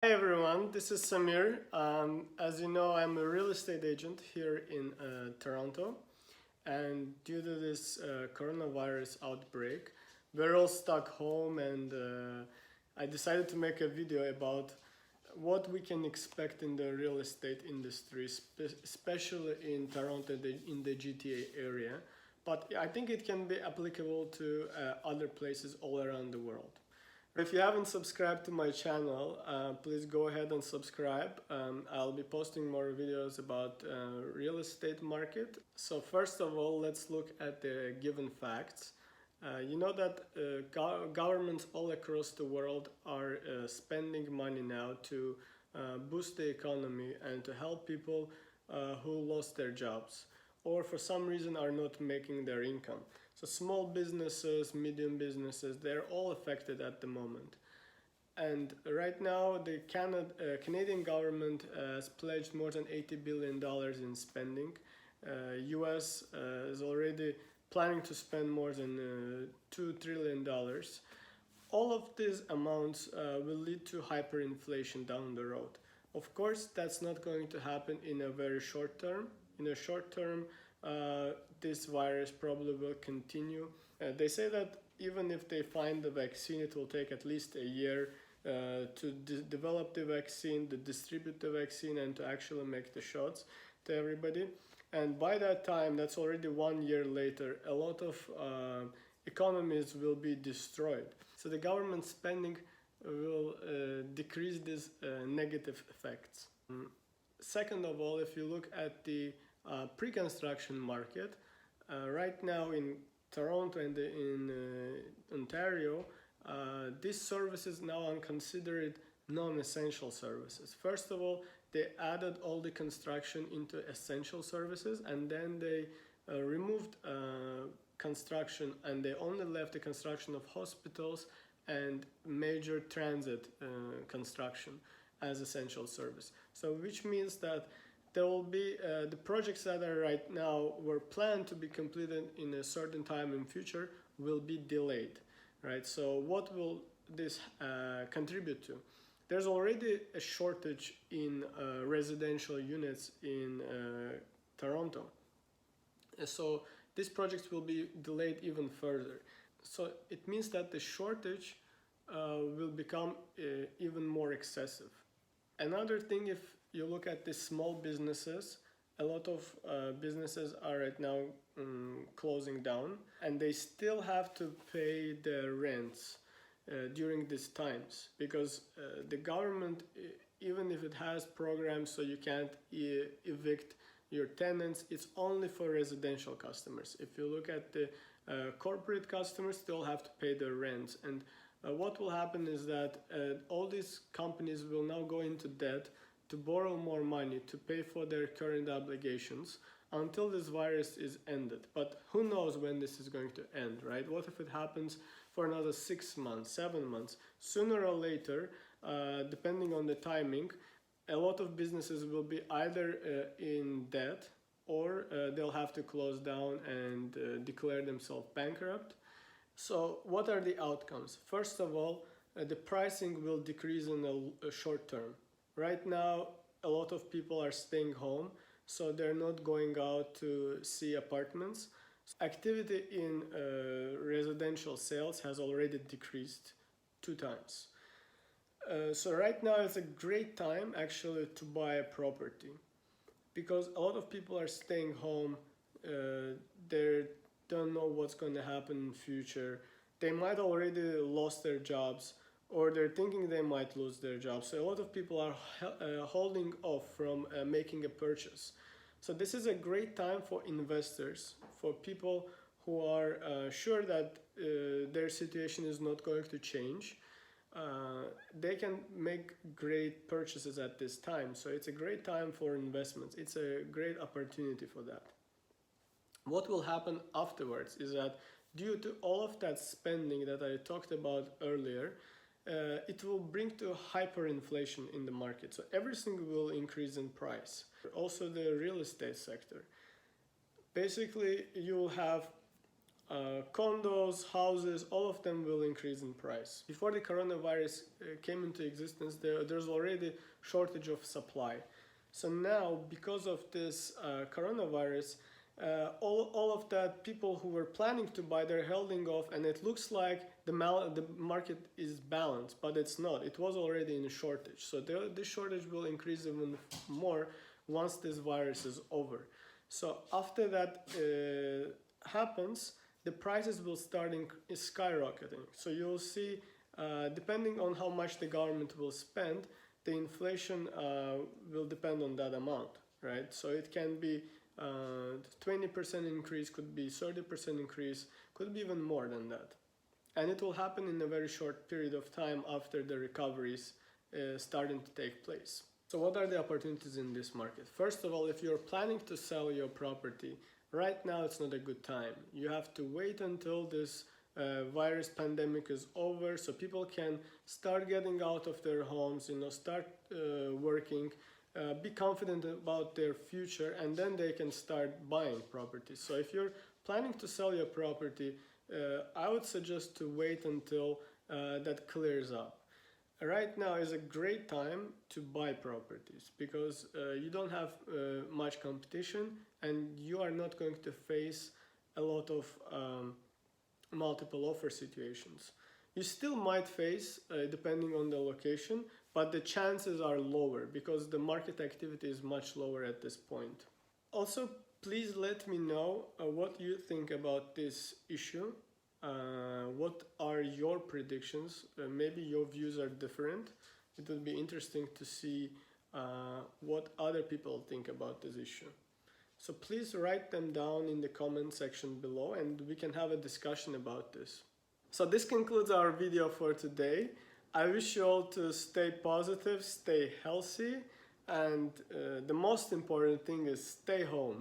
Hi everyone, this is Samir. As you know, I'm a real estate agent here in Toronto, and due to this coronavirus outbreak, we're all stuck home, and I decided to make a video about what we can expect in the real estate industry, especially in Toronto, in the GTA area. But I think it can be applicable to other places all around the world. If you haven't subscribed to my channel, please go ahead and subscribe. I'll be posting more videos about real estate market. So first of all, let's look at the given facts. You know that governments all across the world are spending money now to boost the economy and to help people who lost their jobs or for some reason are not making their income. So small businesses, medium businesses, they're all affected at the moment. And right now, the Canadian government has pledged more than $80 billion in spending. US is already planning to spend more than $2 trillion. All of these amounts will lead to hyperinflation down the road. Of course, that's not going to happen in a very short term. In a short term, this virus probably will continue. They say that even if they find the vaccine, it will take at least a year to develop the vaccine, to distribute the vaccine, and to actually make the shots to everybody. And by that time, that's already 1 year later, a lot of economies will be destroyed. So the government spending will decrease these negative effects. Second of all, if you look at the pre-construction market, right now in Toronto and in Ontario, these services now are considered non-essential services. First of all, they added all the construction into essential services, and then they removed construction, and they only left the construction of hospitals and major transit construction as essential service. So which means that there will be the projects that are right now were planned to be completed in a certain time in future will be delayed, right? So what will this contribute to? There's already a shortage in residential units in Toronto. So these projects will be delayed even further. So it means that the shortage will become even more excessive. Another thing, if you look at the small businesses, a lot of businesses are right now closing down, and they still have to pay the rents during these times, because the government, even if it has programs so you can't evict your tenants, it's only for residential customers. If you look at the corporate customers, they'll have to pay their rents. And what will happen is that all these companies will now go into debt to borrow more money to pay for their current obligations until this virus is ended. But who knows when this is going to end, right? What if it happens for another 6 months, 7 months? Sooner or later, depending on the timing, a lot of businesses will be either in debt or they'll have to close down and declare themselves bankrupt. So what are the outcomes? First of all, the pricing will decrease in a short term. Right now, a lot of people are staying home, so they're not going out to see apartments. Activity in residential sales has already decreased 2 times. So right now it's a great time actually to buy a property, because a lot of people are staying home. They don't know what's going to happen in future. They might already lost their jobs, or they're thinking they might lose their jobs. So a lot of people are holding off from making a purchase. So this is a great time for investors, for people who are sure that their situation is not going to change. They can make great purchases at this time. So it's a great time for investments. It's a great opportunity for that. What will happen afterwards is that due to all of that spending that I talked about earlier, it will bring to hyperinflation in the market. So everything will increase in price. Also the real estate sector. Basically, you will have condos, houses, all of them will increase in price. Before the coronavirus came into existence, there's already shortage of supply. So now, because of this coronavirus, all of that people who were planning to buy, they're holding off, and it looks like the market is balanced, but it's not. It was already in a shortage. So this shortage will increase even more once this virus is over. So after that happens, the prices will start skyrocketing. So you'll see, depending on how much the government will spend, the inflation will depend on that amount, right? So it can be 20% increase, could be 30% increase, could be even more than that. And it will happen in a very short period of time after the recoveries starting to take place. So what are the opportunities in this market? First of all, if you're planning to sell your property, right now it's not a good time. You have to wait until this virus pandemic is over, so people can start getting out of their homes, start working, be confident about their future, and then they can start buying properties. So if you're planning to sell your property, I would suggest to wait until that clears up. Right now is a great time to buy properties because you don't have much competition and you are not going to face a lot of multiple offer situations. You still might face, depending on the location, but the chances are lower because the market activity is much lower at this point. Also, please let me know what you think about this issue. What are your predictions? Maybe your views are different. It would be interesting to see what other people think about this issue. So please write them down in the comment section below and we can have a discussion about this. So this concludes our video for today. I wish you all to stay positive, stay healthy, and the most important thing is stay home.